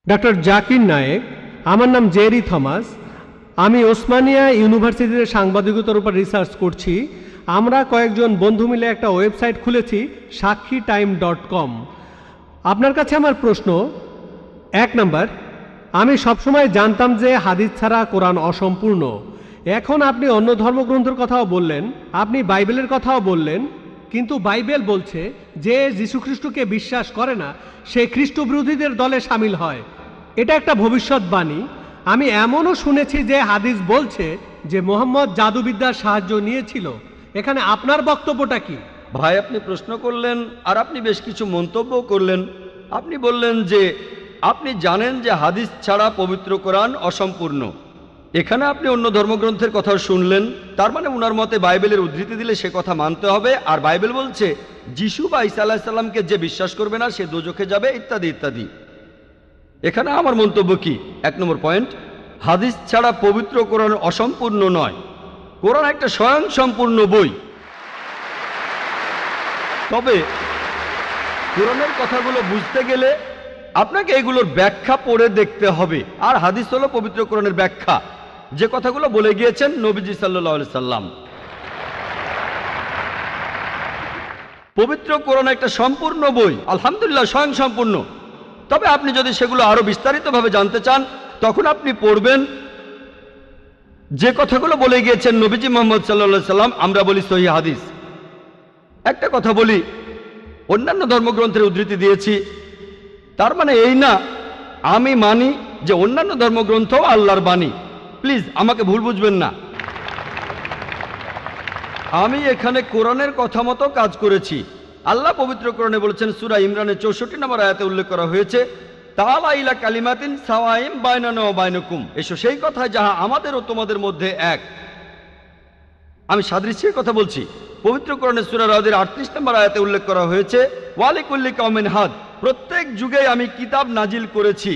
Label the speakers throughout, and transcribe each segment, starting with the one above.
Speaker 1: Doctor Zakir Naik, আমার নাম Jerry Thomas. আমি ওসমানিয়া ইউনিভার্সিটিতে সাংবাদিকতার উপর রিসার্চ করছি। আমরা কয়েকজন বন্ধু মিলে একটা ওয়েবসাইট খুলেছি, সাক্ষীটাইম.com। আপনার কাছে আমার প্রশ্ন, 1 নাম্বার, আমি সবসময় জানতাম যে হাদিস ছাড়া কোরআন অসম্পূর্ণ। এখন আপনি অন্য ধর্মগ্রন্থের কথাও বললেন, আপনি বাইবেলের কথাও বললেন, কিন্তু বাইবেল বলছে যে যীশুখ্রিস্টকে বিশ্বাস করে না সে খ্রিস্ট বিরোধীদের দলে সামিল হয়। এটা একটা ভবিষ্যৎবাণী। আমি এমনও শুনেছি যে হাদিস বলছে যে মুহাম্মদ জাদুবিদ্যার সাহায্য নিয়েছিল। এখানে আপনার বক্তব্যটা কি?
Speaker 2: ভাই, আপনি প্রশ্ন করলেন আর আপনি বেশ কিছু মন্তব্য করলেন। আপনি বললেন যে আপনি জানেন যে হাদিস ছাড়া পবিত্র কোরআন অসম্পূর্ণ। এখানে আপনি অন্য ধর্মগ্রন্থের কথাও শুনলেন। তার মানে ওনার মতে বাইবেলের উদ্ধৃতি দিলে সে কথা মানতে হবে। আর বাইবেল বলছে যিশু বা ঈসা আলাইহিস সালামকে যে বিশ্বাস করবে না সে দোজখে যাবে, ইত্যাদি ইত্যাদি। এখানে আমার মন্তব্য কি? 1 নম্বর পয়েন্ট, হাদিস ছাড়া পবিত্র কোরআন অসম্পূর্ণ নয়। কোরআন একটা স্বয়ংসম্পূর্ণ বই। তবে কোরআনের কথাগুলো বুঝতে গেলে আপনাকে এগুলোর ব্যাখ্যা পড়ে দেখতে হবে। আর হাদিস হলো পবিত্র কোরআনের ব্যাখ্যা, যে কথাগুলো বলে গিয়েছেন নবীজি সাল্লাল্লাহু আলাইহি সাল্লাম। পবিত্র কোরআন একটা সম্পূর্ণ বই, আলহামদুলিল্লাহ স্বয়ংসম্পূর্ণ। তবে আপনি যদি সেগুলো আরো বিস্তারিতভাবে জানতে চান, তখন আপনি পড়বেন যে কথাগুলো বলে গিয়েছেন নবীজি মুহাম্মদ সাল্লাল্লাহু আলাইহি সাল্লাম। আমরা বলি সহিহ হাদিস। একটা কথা বলি, অন্যান্য ধর্মগ্রন্থের উদ্ধৃতি দিয়েছি, তার মানে এই না আমি মানি যে অন্যান্য ধর্মগ্রন্থ আল্লাহর বাণী। প্লিজ আমাকে ভুল বুঝবেন না। আমি এখানে কোরআনের কথা মতো কাজ করেছি। আল্লাহ পবিত্র কোরআনে বলেছেন, সূরা ইমরানের 64 নম্বর আয়াতে উল্লেখ করা হয়েছে, তাআলা ইলা কালিমাতিন সাওয়াইম বাইনানা ওয়া বাইনাকুম, এসো সেই কথায় যাহা আমাদের ও তোমাদের মধ্যে এক। আমি সাদৃশ্যের কথা বলছি। পবিত্র কোরআনে সূরা রাদের 38 নম্বর আয়াতে উল্লেখ করা হয়েছে, ওয়ালিকুল্লি কওমিন হাদ, প্রত্যেক যুগে আমি কিতাব নাজিল করেছি।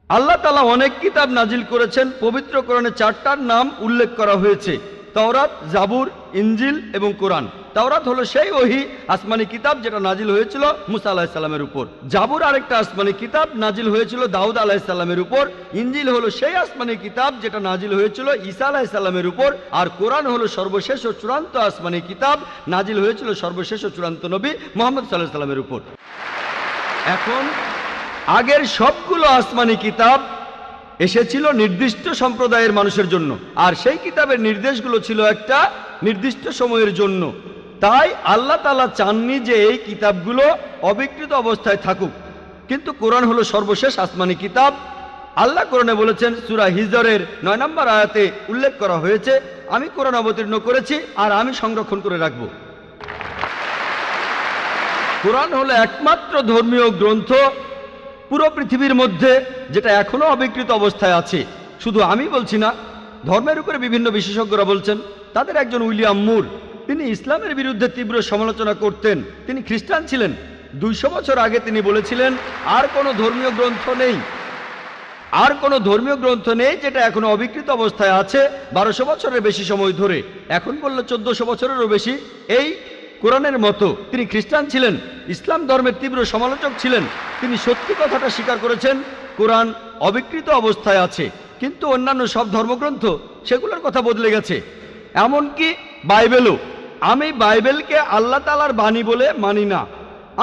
Speaker 2: আল্লাহ তাআলা অনেক কিতাব নাজিল করেছেন। পবিত্র কোরআনে 4টার নাম উল্লেখ করা হয়েছে, তাওরাত, জাবুর, ইনজিল এবং কোরআন। তাওরাত হলো সেই ওহী আসমানি কিতাব যেটা নাজিল হয়েছিল মুসা আলাইহিস সালামের উপর। জাবুর আরেকটা আসমানি কিতাব নাজিল হয়েছিল দাউদ আলাইহিস সালামের উপর। ইনজিল হলো সেই আসমানি কিতাব যেটা নাজিল হয়েছিল ঈসা আলাইহিস সালামের উপর। আর কোরআন হলো সর্বশেষ ও চূড়ান্ত আসমানি কিতাব, নাজিল হয়েছিল সর্বশেষ ও চূড়ান্ত নবী মুহাম্মদ সাল্লাল্লাহু আলাইহি সাল্লামের উপর। এখন আগের সবগুলো আসমানি কিতাব এসেছিল নির্দিষ্ট সম্প্রদায়ের মানুষের জন্য, আর সেই কিতাবের নির্দেশগুলো ছিল একটা নির্দিষ্ট সময়ের জন্য। তাই আল্লাহ তাআলা চাননি যে এই কিতাবগুলো অবিকৃত অবস্থায় থাকুক। কিন্তু কোরআন হলো সর্বশেষ আসমানি কিতাব। আল্লাহ কোরআনে বলেছেন, সূরা হিজরের 9 নম্বর আয়াতে উল্লেখ করা হয়েছে, আমি কোরআন অবতীর্ণ করেছি আর আমি সংরক্ষণ করে রাখব। কোরআন হলো একমাত্র ধর্মীয় গ্রন্থ পুরো পৃথিবীর মধ্যে যেটা এখনো অবিকৃত অবস্থায় আছে। শুধু আমি বলছি না, ধর্মের উপরে বিভিন্ন বিশেষজ্ঞরা বলছেন। তাদের একজন উইলিয়াম মুর, তিনি ইসলামের বিরুদ্ধে তীব্র সমালোচনা করতেন। তিনি খ্রিস্টান ছিলেন। 200 বছর আগে তিনি বলেছিলেন, আর কোনো ধর্মীয় গ্রন্থ নেই, আর কোনো ধর্মীয় গ্রন্থ নেই যেটা এখনো অবিকৃত অবস্থায় আছে 1200 বছরের বেশি সময় ধরে। এখন বললো 1400 বছরেরও বেশি। এই কোরআনের মতো তিনি খ্রিস্টান ছিলেন, ইসলাম ধর্মের তীব্র সমালোচক ছিলেন। তিনি সত্যি কথাটা স্বীকার করেছেন, কোরআন অবিকৃত অবস্থায় আছে। কিন্তু অন্যান্য সব ধর্মগ্রন্থ সেগুলোর কথা বদলে গেছে, এমনকি বাইবেলও। আমি বাইবেলকে আল্লাহ তাআলার বাণী বলে মানি না।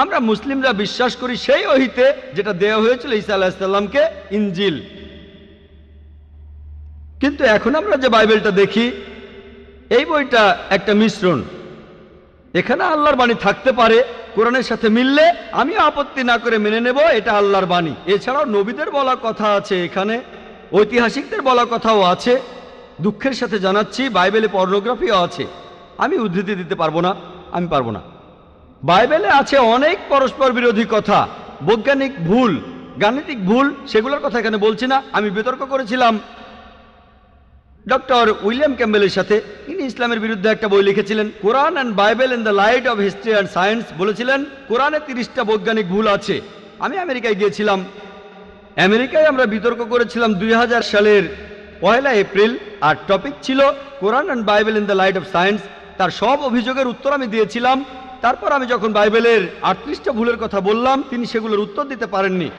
Speaker 2: আমরা মুসলিমরা বিশ্বাস করি সেই ওহীতে যেটা দেওয়া হয়েছিল ঈসা আলাইহিস সালামকে, ইনজিল। কিন্তু এখন আমরা যে বাইবেলটা দেখি, এই বইটা একটা মিশ্রণ। এখানে আল্লাহর বাণী থাকতে পারে, কোরআনের সাথে মিললে আমি আপত্তি না করে মেনে নেব এটা আল্লাহর বাণী। এছাড়াও নবীদের বলা কথা আছে, এখানে ঐতিহাসিকদের বলা কথাও আছে। দুঃখের সাথে জানাচ্ছি, বাইবেলে পর্নোগ্রাফিও আছে। আমি উদ্ধৃতি দিতে পারবো না, আমি পারবো না। বাইবেলে আছে অনেক পরস্পর বিরোধী কথা, বৈজ্ঞানিক ভুল, গাণিতিক ভুল, সেগুলোর কথা এখানে বলছি না। আমি বিতর্ক করেছিলাম ডক্টর উইলিয়াম ক্যাম্বেলের সাথে। তিনি ইসলামের বিরুদ্ধে একটা বই লিখেছিলেন, Quran and Bible in the light of history and science. বলেছিলেন কোরআনে 30টা বৈজ্ঞানিক ভুল আছে। আমি আমেরিকায় গিয়েছিলাম। আমেরিকায় আমরা বিতর্ক করেছিলাম 2000 সালের 1 এপ্রিল, আর টপিক ছিল Quran and Bible in the light of science. তার সব অভিযোগের উত্তর আমি দিয়েছিলাম। তারপর আমি যখন বাইবেলের 38টা ভুলের কথা বললাম, তিনি সেগুলোর উত্তর দিতে পারেননি।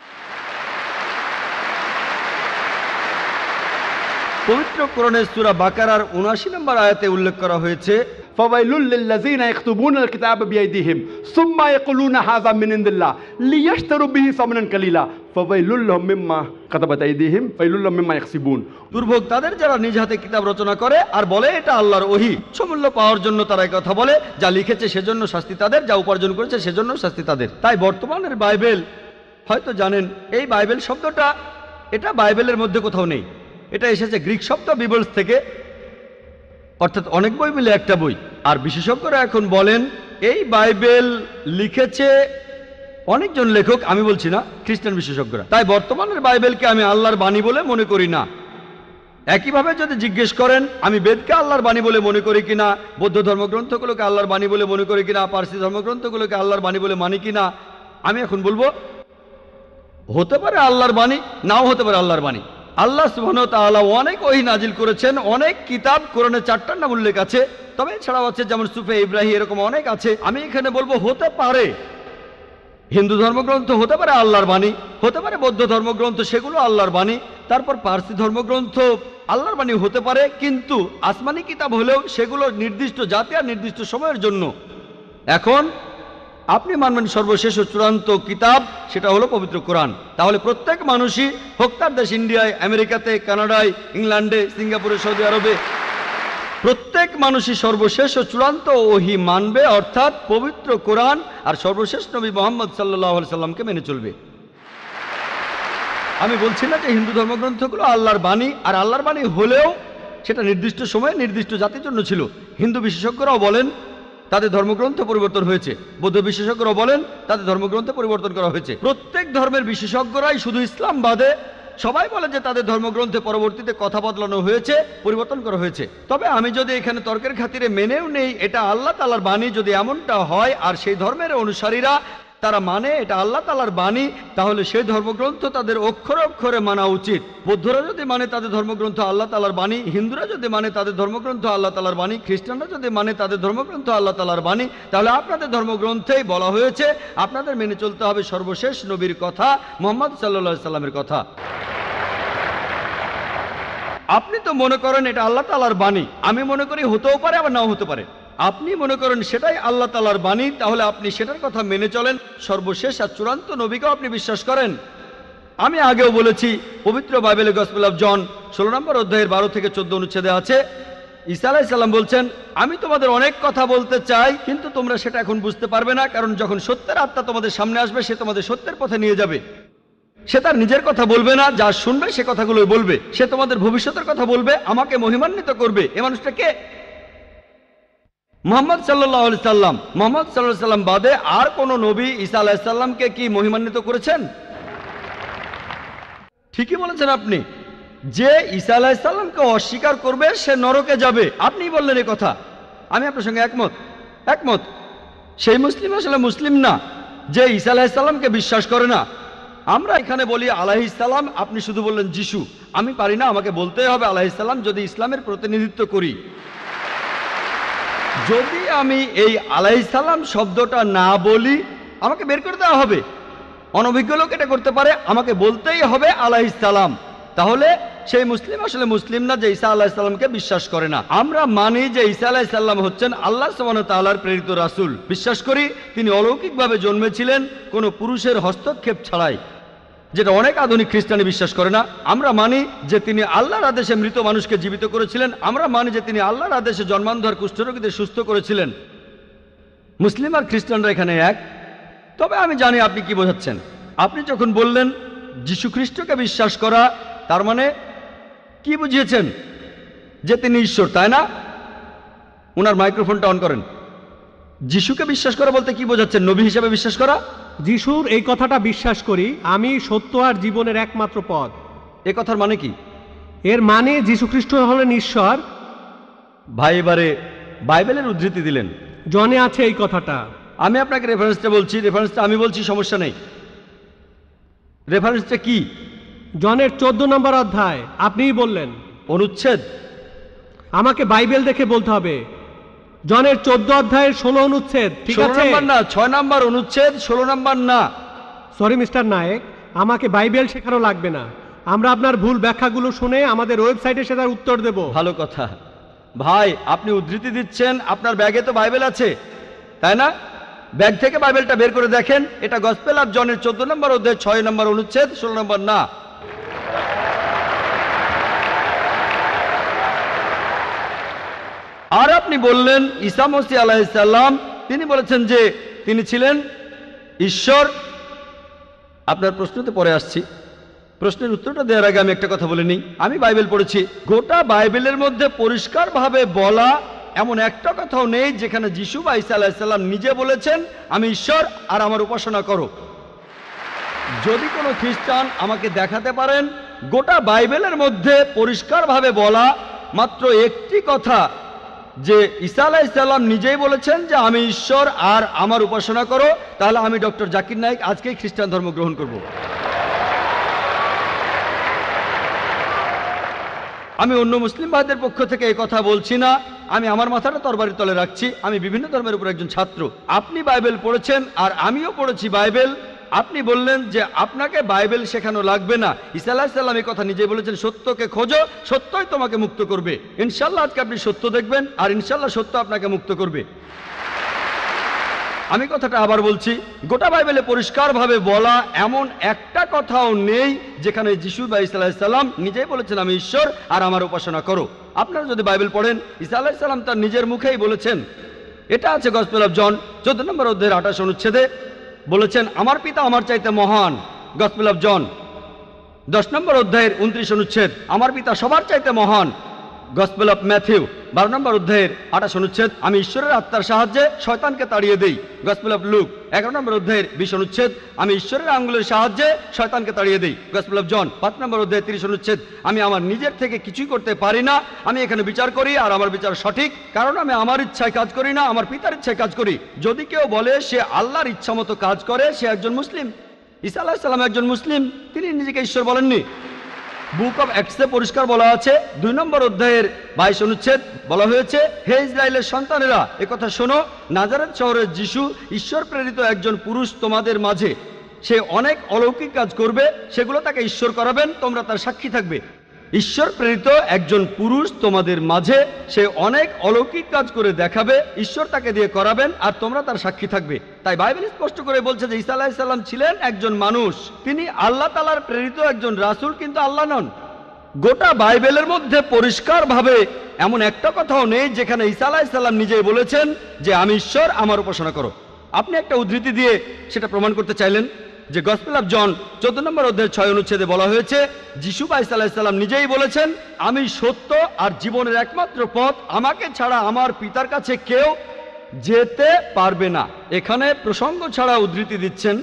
Speaker 2: পবিত্র কোরআনের সূরা বাকারার ৭৯ নম্বর আয়াতে উল্লেখ করা হয়েছে,
Speaker 3: فويل للذين يكتبون الكتاب بأيديهم ثم يقولون هذا من عند الله ليشتروا به ثمنا قليلا فويل لهم مما كتبت أيديهم ويل لهم مما يكسبون।
Speaker 2: দুর্ভোগ তাদের যারা নিজ হাতে কিতাব রচনা করে আর বলে এটা আল্লাহর ওহী। সমূল্য পাওয়ার জন্য তারা এই কথা বলে, যা লিখেছে সেজন্য শাস্তি তাদের, যা উপার্জন করেছে সেজন্য শাস্তি তাদের। তাই বর্তমানের বাইবেল, হয়তো জানেন এই বাইবেল শব্দটা এটা বাইবেলের মধ্যে কোথাও নেই। এটা এসেছে গ্রিক শব্দ বিবলস থেকে, অর্থাৎ অনেক বই মিলে একটা বই। আর বিশেষজ্ঞরা এখন বলেন এই বাইবেল লিখেছে অনেকজন লেখক, আমি বলছি না, খ্রিস্টান বিশেষজ্ঞরা। তাই বর্তমানের বাইবেলকে আমি আল্লাহর বাণী বলে মনে করি না। একইভাবে যদি জিজ্ঞেস করেন আমি বেদকে আল্লাহর বাণী বলে মনে করি কিনা, বৌদ্ধ ধর্মগ্রন্থগুলোকে আল্লাহর বাণী বলে মনে করি কিনা, পার্সি ধর্মগ্রন্থগুলোকে আল্লাহর বাণী বলে মানি কিনা, আমি এখন বলবো হতে পারে আল্লাহর বাণী, নাও হতে পারে আল্লাহর বাণী। আল্লাহ সুবহানাহু ওয়া তাআলা অনেক ওহী নাজিল করেছেন, অনেক কিতাব কোরআনে 4টার নাম উল্লেখ আছে, তবে এছাড়াও আছে যেমন সুফে ইব্রাহিম, এরকম অনেক আছে। আমি এখানে বলবো হতে পারে হিন্দু ধর্মগ্রন্থ হতে পারে আল্লাহর বাণী, হতে পারে বৌদ্ধ ধর্মগ্রন্থ সেগুলো আল্লাহর বাণী, তারপর পার্সি ধর্মগ্রন্থ আল্লাহর বাণী হতে পারে, কিন্তু আসমানি কিতাব হলেও সেগুলো নির্দিষ্ট জাতি আর নির্দিষ্ট সময়ের জন্য। এখন আপনি মানবেন সর্বশেষ ও চূড়ান্ত কিতাব, সেটা হলো পবিত্র কোরআন। তাহলে প্রত্যেক মানুষই, হোক তার দেশ ইন্ডিয়ায়, আমেরিকাতে, কানাডায়, ইংল্যান্ডে, সিঙ্গাপুরে, সৌদি আরবে, প্রত্যেক মানুষই সর্বশেষ ও চূড়ান্ত ওহী মানবে, অর্থাৎ পবিত্র কোরআন আর সর্বশেষ নবী মুহাম্মদ সাল্লাল্লাহু আলাইহি সাল্লামকে মেনে চলবে। আমি বলছি না যে হিন্দু ধর্মগ্রন্থগুলো আল্লাহর বাণী, আর আল্লাহর বাণী হলেও সেটা নির্দিষ্ট সময়ে নির্দিষ্ট জাতির জন্য ছিল। হিন্দু বিশেষজ্ঞরাও বলেন তাদের ধর্মগ্রন্থ পরিবর্তন হয়েছে, বৌদ্ধ বিশেষজ্ঞরাও বলেন তাদের ধর্মগ্রন্থ পরিবর্তন করা হয়েছে। প্রত্যেক ধর্মের বিশেষজ্ঞরাই, শুধু ইসলাম বাদে সবাই বলে যে তাদের ধর্মগ্রন্থে পরবর্তীতে কথা বদলানো হয়েছে, পরিবর্তন করা হয়েছে। তবে আমি যদি এখানে তর্কের খাতিরে মেনেও নেই এটা আল্লাহ তাআলার বাণী, যদি এমনটা হয় আর সেই ধর্মের অনুসারীরা তারা মানে এটা আল্লাহ তাআলার বাণী, তাহলে সেই ধর্মগ্রন্থ তাদের অক্ষরে অক্ষরে মানা উচিত। বৌদ্ধরা যদি মানে তাদের ধর্মগ্রন্থ আল্লাহ তাআলার বাণী, হিন্দুরা যদি মানে তাদের ধর্মগ্রন্থ আল্লাহ তাআলার বাণী, খ্রিস্টানরা যদি মানে তাদের ধর্মগ্রন্থ আল্লাহ তাআলার বাণী, তাহলে আপনাদের ধর্মগ্রন্থেই বলা হয়েছে আপনাদের মেনে চলতে হবে সর্বশেষ নবীর কথা, মুহাম্মদ সাল্লাল্লাহু আলাইহি সাল্লামের কথা। আপনি তো মনে করেন এটা আল্লাহ তাআলার বাণী, আমি মনে করি হতেও পারে আবার নাও হতে পারে। আপনি মনে করেন সেটাই আল্লাহ তাআলার বাণী, তাহলে আপনি সেটার কথা মেনে চলেন। সর্বশেষ আর চূড়ান্ত নবীকেও আপনি বিশ্বাস করেন। আমি আগেও বলেছি, পবিত্র বাইবেলের গসপেল অফ জন 16 নম্বর অধ্যায়ের 12 থেকে 14 অনুচ্ছেদে আছে, ঈসা আলাইহিস সালাম বলছেন, আমি তোমাদের অনেক কথা বলতে চাই, কিন্তু তোমরা সেটা এখন বুঝতে পারবে না, কারণ যখন সত্যের আত্মা তোমাদের সামনে আসবে সে তোমাদের সত্যের পথে নিয়ে যাবে। সে তার নিজের কথা বলবে না, যা শুনবে সে কথাগুলোই বলবে। সে তোমাদের ভবিষ্যতের কথা বলবে, আমাকে মহিমান্বিত করবে। এ মানুষটা কে? মুহাম্মদ সাল্লাল্লাহু আলাইহি সাল্লাম। মুহাম্মদ সাল্লাল্লাহু আলাইহি সাল্লাম বাদে আর কোন নবী ঈসা আলাইহিস সালামকে কি মহিমান্বিত করেছেন? ঠিকই বলেছেন আপনি, যে ঈসা আলাইহিস সালামকে অস্বীকার করবে সে নরকে যাবে। আপনি বললেন এই কথা, আমি আপনার সঙ্গে একমত। সেই মুসলিম আসলে মুসলিম না যে ঈসা আলাইহিস সালামকে বিশ্বাস করে না। আমরা এখানে বলি আলাইহিস সালাম, আপনি শুধু বললেন যিশু। আমি পারি না, আমাকে বলতেই হবে আলাইহিস সালাম যদি ইসলামের প্রতিনিধিত্ব করি। যদি আমি এই আলাইহিস সালাম শব্দটা না বলি আমাকে বের করে দেওয়া হবে। অনভিজ্ঞ লোক এটা করতে পারে, আমাকে বলতেই হবে আলাইহিস সালাম। তাহলে সেই মুসলিম আসলে মুসলিম না যে ঈসা আলাইহিস সালামকে বিশ্বাস করে না। আমরা মানি যে ঈসা আলাইহিস সালাম হচ্ছেন আল্লাহ সুবহানাহু ওয়া তাআলার প্রেরিত রাসূল। বিশ্বাস করি তিনি অলৌকিকভাবে জন্মেছিলেন কোনো পুরুষের হস্তক্ষেপ ছাড়াই, যেটা অনেক আধুনিক খ্রিস্টানি বিশ্বাস করে না। আমরা মানি যে তিনি আল্লাহর আদেশে মৃত মানুষকে জীবিত করেছিলেন। আমরা মানি যে তিনি আল্লাহর আদেশে জন্মান্ধর কুষ্ঠরোগীদের সুস্থ করেছিলেন। মুসলিম আর খ্রিস্টানরা এখানে এক। তবে আমি জানি আপনি কি বোঝাচ্ছেন। আপনি যখন বললেন যীশু খ্রিস্টকে বিশ্বাস করা, তার মানে কি বুঝিয়েছেন? যে তিনি ঈশ্বর, তাই না? ওনার মাইক্রোফোনটা অন করেন। যিশুকে বিশ্বাস করা বলতে কি বোঝাচ্ছেন? নবী হিসেবে বিশ্বাস করা?
Speaker 1: যিশুর এই কথাটা বিশ্বাস করি, আমি সত্য আর জীবনের একমাত্র পথ।
Speaker 2: এ কথার মানে কি?
Speaker 1: এর মানে যীশু খ্রিস্ট হলেন ঈশ্বর।
Speaker 2: ভাই এবারে বাইবেলের উদ্ধৃতি দিলেন,
Speaker 1: জনে আছে এই কথাটা।
Speaker 2: আমি আপনাকে রেফারেন্সটা বলছি, রেফারেন্সটা আমি বলছি, সমস্যা নেই। রেফারেন্সটা কি?
Speaker 1: জনের 14 নম্বর অধ্যায়। আপনিই বললেন।
Speaker 2: অনুচ্ছেদ?
Speaker 1: আমাকে বাইবেল দেখে বলতে হবে। জনের 14 অধ্যায়ের 16 অনুচ্ছেদ। ঠিক আছে?
Speaker 2: 16 নম্বর না, 6 নম্বর অনুচ্ছেদ, 16 নম্বর না।
Speaker 1: সরি মিস্টার নায়েক, আমাকে বাইবেল শেখানো লাগবে না। আমরা আপনার ভুল ব্যাখ্যাগুলো শুনে আমাদের ওয়েবসাইটে সে তার উত্তর দেব।
Speaker 2: ভালো কথা। ভাই, আপনি উদ্ধৃতি দিচ্ছেন, আপনার ব্যাগে তো বাইবেল আছে, তাই না? ব্যাগ থেকে বাইবেলটা বের করে দেখেন। এটা গসপেল অফ জনের 14 নম্বর অধ্যায় 6 নম্বর অনুচ্ছেদ 16 নম্বর না। আর আপনি বললেন ঈসা মসীহ আলাইহিস সালাম, তিনি বলেছেন যে তিনি ছিলেন ঈশ্বর। আপনার প্রশ্নতে পরে আসছি, প্রশ্নের উত্তরটা দেওয়ার আগে আমি একটা কথা বলে নিই। আমি বাইবেল পড়েছি, গোটা বাইবেলের মধ্যে পরিষ্কারভাবে বলা এমন একটা কথাও নেই যেখানে যিশু বা ঈসা আলাইহিস সালাম নিজে বলেছেন আমি ঈশ্বর আর আমার উপাসনা করো। যদি কোনো খ্রিস্টান আমাকে দেখাতে পারেন গোটা বাইবেলের মধ্যে পরিষ্কারভাবে বলা মাত্র একটি কথা যে ঈসা আলাইহিস সালাম নিজেই বলেছেন যে আমি ঈশ্বর আর আমার উপাসনা করো, তাহলে আমি ডক্টর জাকির নায়েক আজকেই খ্রিস্টান ধর্ম গ্রহণ করব। আমি অন্য মুসলিম ভাইদের পক্ষ থেকে এই কথা বলছি না, আমি আমার মাথাটা তরবারির তলে রাখছি। আমি বিভিন্ন ধর্মের উপর একজন ছাত্র। আপনি বাইবেল পড়েছেন আর আমিও পড়েছি বাইবেল। আপনি বললেন যে আপনাকে বাইবেল শেখানো লাগবে না। ঈসা আলাইহিস সালাম এই কথা নিজেই বলেছেন, সত্যকে খোঁজো, সত্যই তোমাকে মুক্ত করবে। ইনশাল্লাহ আজকে আপনি সত্য দেখবেন আর ইনশাল্লাহ সত্য আপনাকে মুক্ত করবে। আমি কথাটা আবার বলছি, গোটা বাইবেলে পরিষ্কারভাবে বলা এমন একটা কথাও নেই যেখানে যিশু বা ঈসা আলাইহিস সালাম নিজেই বলেছেন আমি ঈশ্বর আর আমার উপাসনা করো। আপনারা যদি বাইবেল পড়েন, ঈসা আলাইহিস সালাম তার নিজের মুখেই বলেছেন। এটা আছে গসপেল অফ জন 14 নম্বর অধ্যায়ের 28 অনুচ্ছেদে, বলেছেন আমার পিতা আমার চাইতে মহান। গসপেল অফ জন 10 নম্বর অধ্যায়ের 29 অনুচ্ছেদ, আমার পিতা সবার চাইতে মহান। গসপেল অফ ম্যাথিউ 12 নম্বর অধ্যায়ের 28 অনুচ্ছেদ, আমি ঈশ্বরের আত্মার সাহায্যে শয়তানকে তাড়িয়ে দেই। গসপেল অফ লুক 11 নম্বর অধ্যায়ের 20 অনুচ্ছেদ, আমি ঈশ্বরের আঙ্গুলের সাহায্যে শয়তানকে তাড়িয়ে দেই। গসপেল অফ জন 5 নম্বর অধ্যায়ের 30 অনুচ্ছেদ, আমি আমার নিজের থেকে কিছুই করতে পারি না, আমি এখানে বিচার করি আর আমার বিচার সঠিক, কারণ আমি আমার ইচ্ছায় কাজ করি না, আমার পিতার ইচ্ছায় কাজ করি। যদি কেউ বলে সে আল্লাহর ইচ্ছা মতো কাজ করে, সে একজন মুসলিম। ঈসা আলাইহিস সালাম একজন মুসলিম, তিনি নিজেকে ঈশ্বর বলেননি। বুক অব অ্যাক্টসে পরিষ্কার বলা আছে 2 নম্বর অধ্যায়ের 22 অনুচ্ছেদ, বলা হয়েছে হে ইসরায়েলের সন্তানেরা একথা শোনো, নাজারেত শহরের যিশু ঈশ্বর প্রেরিত একজন পুরুষ তোমাদের মাঝে, সে অনেক অলৌকিক কাজ করবে, সেগুলো তাকে ঈশ্বর করাবেন, তোমরা তার সাক্ষী থাকবে। ঈশ্বর প্রেরিত একজন পুরুষ তোমাদের মাঝে, সে অনেক অলৌকিক কাজ করে দেখাবে, ঈশ্বর তাকে দিয়ে করাবেন আর তোমরা তার সাক্ষী থাকবে। তাই বাইবেল স্পষ্ট করে বলছে যে ঈসা আলাইহিস সালাম ছিলেন একজন মানুষ, তিনি আল্লাহ তাআলার প্রেরিত একজন রাসূল, কিন্তু আল্লাহ নন। গোটা বাইবেলের মধ্যে পরিষ্কারভাবে এমন একটা কথাও নেই যেখানে ঈসা আলাইহিস সালাম নিজেই বলেছেন যে আমি ঈশ্বর, আমার উপাসনা করো। আপনি একটা উদ্ধৃতি দিয়ে সেটা প্রমাণ করতে চাইলেন যে গসপেল অফ জন 14 নম্বর অধ্যায়ের 6 অনুচ্ছেদে বলা হয়েছে যিশু বা ঈসা আলাইহিস সালাম নিজেই বলেছেন আমি সত্য আর জীবনের একমাত্র পথ, আমাকে ছাড়া আমার পিতার কাছে কেউ যেতে পারবে না। এখানে প্রসঙ্গ ছাড়া উদ্ধৃতি দিচ্ছেন।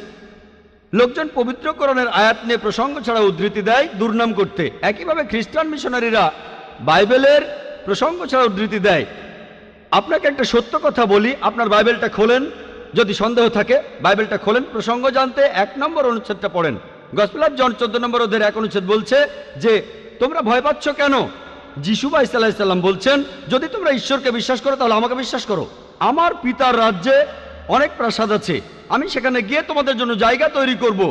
Speaker 2: লোকজন পবিত্র কোরআনের আয়াত নিয়ে প্রসঙ্গ ছাড়া উদ্ধৃতি দেয় দুর্নাম করতে। একইভাবে খ্রিস্টান মিশনারিরা বাইবেলের প্রসঙ্গ ছাড়া উদ্ধৃতি দেয়। আপনাকে একটা সত্য কথা বলি, আপনার বাইবেলটা খোলেন, যদি সন্দেহ থাকে বাইবেলটা খোলেন, প্রসঙ্গ জানতে 1 নম্বর অনুচ্ছেদটা পড়েন। গসপেল অফ জন 14 নম্বর অধ্যায়ের 1 অনুচ্ছেদ বলছে যে তোমরা ভয় পাচ্ছ কেন? যিশু বা ঈসা আলাইহিস সালাম বলছেন যদি তোমরা ঈশ্বরকে বিশ্বাস করো তাহলে আমাকে বিশ্বাস করো। আমার পিতার রাজ্যে অনেক প্রাসাদ আছে, আমি সেখানে গিয়ে তোমাদের জন্য জায়গা তৈরি করব।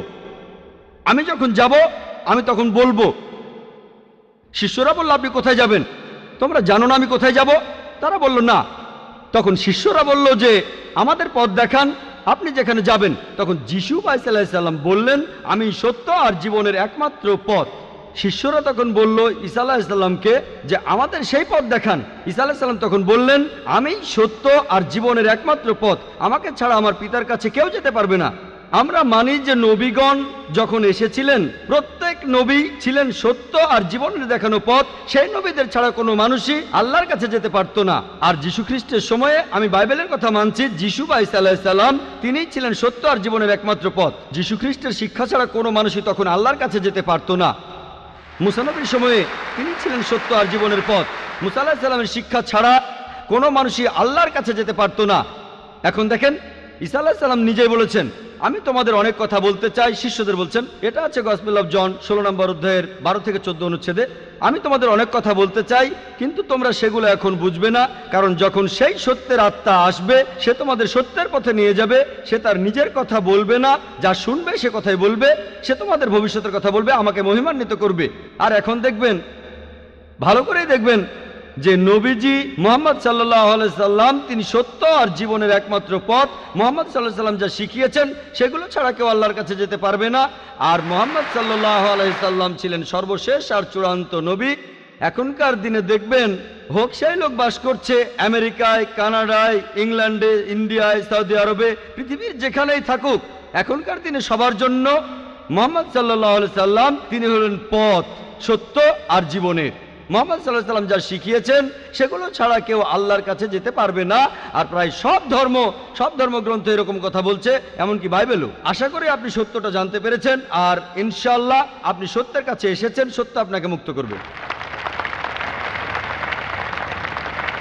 Speaker 2: আমি যখন যাব আমি তখন বলবো। শিষ্যরা বলল আপনি কোথায় যাবেন? তোমরা জানো না আমি কোথায় যাব? তারা বলল না। তখন শিষ্যরা বলল যে আমাদের পথ দেখান, আপনি যেখানে যাবেন। তখন যিশু বা ঈসা আলাইহিস সালাম বললেন আমি সত্য আর জীবনের একমাত্র পথ। শিষ্যরা তখন বলল ঈসা আলাইহিস সালামকে যে আমাদের সেই পথ দেখান। ঈসা আলাইহিস সালাম তখন বললেন আমি সত্য আর জীবনের একমাত্র পথ, আমাকে ছাড়া আমার পিতার কাছে কেউ যেতে পারবে না। আমরা মানি যে নবীগণ যখন এসেছিলেন প্রত্যেক নবী ছিলেন সত্য আর জীবনের দেখানো পথ, সেই নবীদের ছাড়া কোনো মানুষই আল্লাহর কাছে যেতে পারতো না। আর যীশু খ্রিস্টের সময়ে আমি বাইবেলের কথা মানছি, যিশু বা ঈসা আলাইহিস সালাম তিনিই ছিলেন সত্য আর জীবনের একমাত্র পথ। যীশু খ্রিস্টের শিক্ষা ছাড়া কোনো মানুষই তখন আল্লাহর কাছে যেতে পারতো না। মুসা নবীর সময়ে তিনি ছিলেন সত্য আর জীবনের পথ। মুসা আলাইহিস সালামের শিক্ষা ছাড়া কোনো মানুষই আল্লাহর কাছে যেতে পারতো না। এখন দেখেন ঈসা আলাইহিস সালাম নিজেই বলেছেন আমি তোমাদের অনেক কথা বলতে চাই, শিষ্যদের বলছেন, এটা আছে গসপেল অফ জন 16 নম্বর অধ্যায়ের 12 থেকে 14 অনুচ্ছেদে। আমি তোমাদের অনেক কথা বলতে চাই, কিন্তু তোমরা সেগুলো এখন বুঝবে না, কারণ যখন সেই সত্যের আত্মা আসবে সে তোমাদের সত্যের পথে নিয়ে যাবে। সে তার নিজের কথা বলবে না, যা শুনবে সে কথাই বলবে। সে তোমাদের ভবিষ্যতের কথা বলবে, আমাকে মহিমান্বিত করবে। আর এখন দেখবেন, ভালো করেই দেখবেন যে নবীজি মুহাম্মদ সাল্লাল্লাহু আলাইহি সাল্লাম তিনি সত্য আর জীবনের একমাত্র পথ। মুহাম্মদ সাল্লাল্লাহু আলাইহি সাল্লাম যা শিখিয়েছেন সেগুলো ছাড়া কেউ আল্লাহর কাছে যেতে পারবে না। আর মুহাম্মদ সাল্লাল্লাহু আলাইহি সাল্লাম ছিলেন সর্বশেষ আর চূড়ান্ত নবী। এখনকার দিনে দেখবেন হোক সেই লোক বাস করছে আমেরিকায়, কানাডায়, ইংল্যান্ডে, ইন্ডিয়ায়, সৌদি আরবে, পৃথিবীর যেখানেই থাকুক, এখনকার দিনে সবার জন্য মুহাম্মদ সাল্লাল্লাহু আলাইহি সাল্লাম তিনি হলেন পথ, সত্য আর জীবনের। মুহাম্মদ সাল্লাল্লাহু আলাইহি সাল্লাম যা শিখিয়েছেন সেগুলো ছাড়া কেউ আল্লাহর কাছে যেতে পারবে না। আর প্রায় সব ধর্মগ্রন্থ এরকম কথা বলছে, এমনকি বাইবেলও। আশা করি আপনি সত্যটা জানতে পেরেছেন, আর ইনশাআল্লাহ আপনি সত্যের কাছে এসেছেন, সত্য আপনাকে মুক্ত করবে।